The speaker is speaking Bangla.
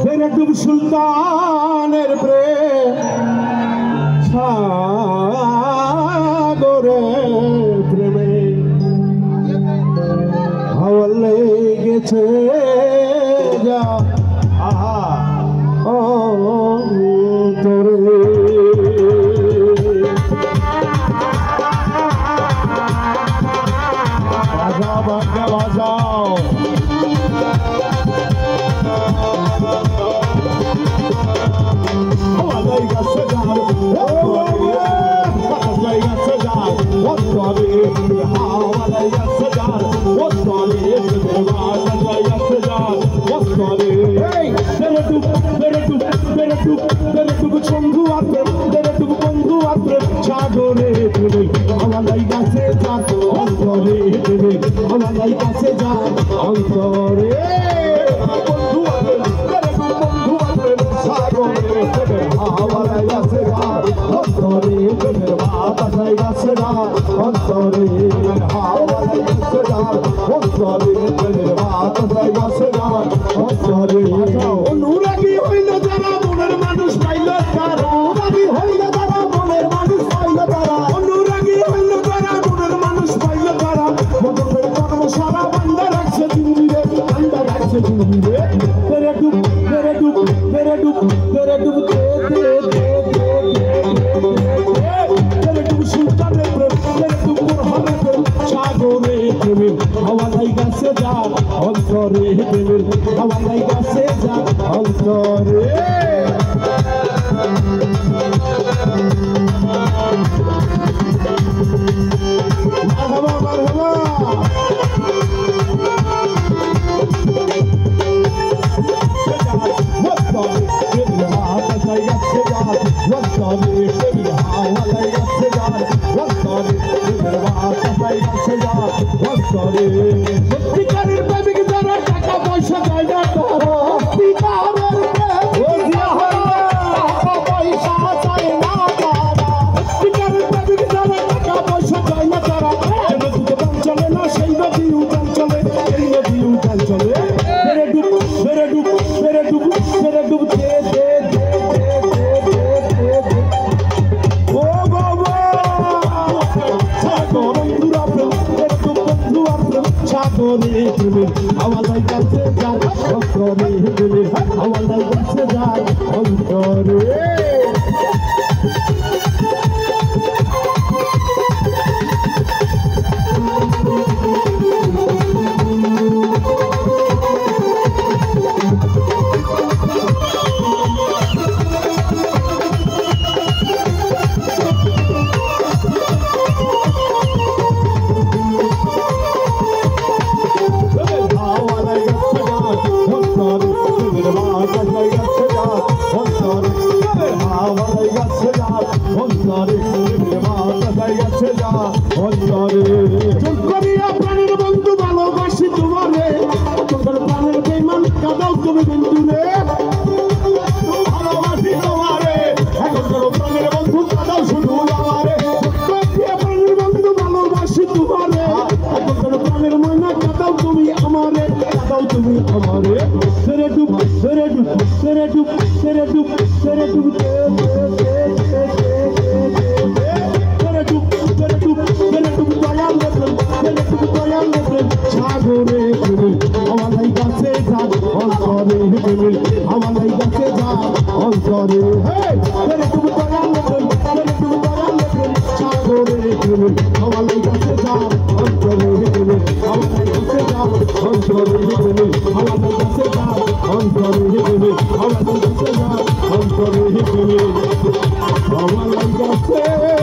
বেরেটুব সুলতানের প্রেম সাগরে প্রেমে হাওয়া লেগেছে যা আহা তোরে বাজাও বাজা বাজাও সাগরে তুমি আমার কাছে যা অন্তরে তুমি আমার কাছে যা অন্তরে বন্ধু সাগরে আমার কাছে যা অন্তরে প্রেমের বাতাসাই গাছে যা অন্তরে আমার কাছে যা অন্তরে প্রেমের বাতাসাই গাছে যা অন্তরে অনুরাগী হইল যারা মনের মানুষ পাইল তারা অনুরাগী হইল যারা মনের মানুষ পাইল তারা অনুরাগী হইল যারা মনের মানুষ পাইল তারা মনের কর্ম সারা বান্দা রাখছে দিনে বান্দা রাখছে দিনে তেরে ডুব তেরে ডুব তেরে ডুব তেরে ডুব তেরে ডুব সুলতানের প্রেম তেরে ডুব মোহনের প্রেম সাগরে প্রেমের হাওয়ালাই গাছে যা অন্তরে প্রেমের হাওয়ালাই গাছে যা অন্তরে মারহাবা মারহাবা সত্যিকারের প্রেমিক যারা টাকা পয়সা দেয় না তারা সত্যিকারের টাকা পয়সা চায় না তারা সত্যিকারের প্রেমিক যারা টাকা পয়সা চায় না তারা উঠান চলে না সেই নদী উঠান চলে এই নদী উঠান চলে বেড়ে ডুব বেড়ে ডুব বেড়ে ডুব বেড়ে ডুব দে দে ও বাবা সাগরন্দুরা প্রেম একটু বন্ধুরা প্রেম সাগরে প্রেমে হাওয়ালাই গাছে যায় অন্তরে প্রেমে হাওয়ালাই গাছে যায় অন্তরে প্রাণের বন্ধু ভালোবাসি তোমারে তোমার প্রাণের বেমান কাদাও তুমি বন্ধু রে ভালোবাসি তোমারে এখন প্রাণের বন্ধু কাদাও শুধু আমারে প্রাণের বন্ধু ভালোবাসি তোমারে এখন প্রাণের ময়না কাদাও তুমি আমারে কাদাও তুমি আমারে সেরে ডুব সেরে ডুব সেরে ডুব সেরে ডুব সেরে ডুব সাগরে প্রেমে হাওয়ালাই গাছে যা অন্তরে প্রেমে হাওয়ালাই গাছে যা অন্তরে তেরে ডুব দয়ালে প্রেম তেরে ডুব দয়ালে প্রেম সাগরে প্রেমে হাওয়ালাই গাছে যা অন্তরে প্রেমে হাওয়ালাই গাছে যা অন্তরে প্রেমে হাওয়ালাই গাছে যা অন্তরে প্রেমে হাওয়ালাই গাছে যা অন্তরে প্রেমে হাওয়ালাই গাছে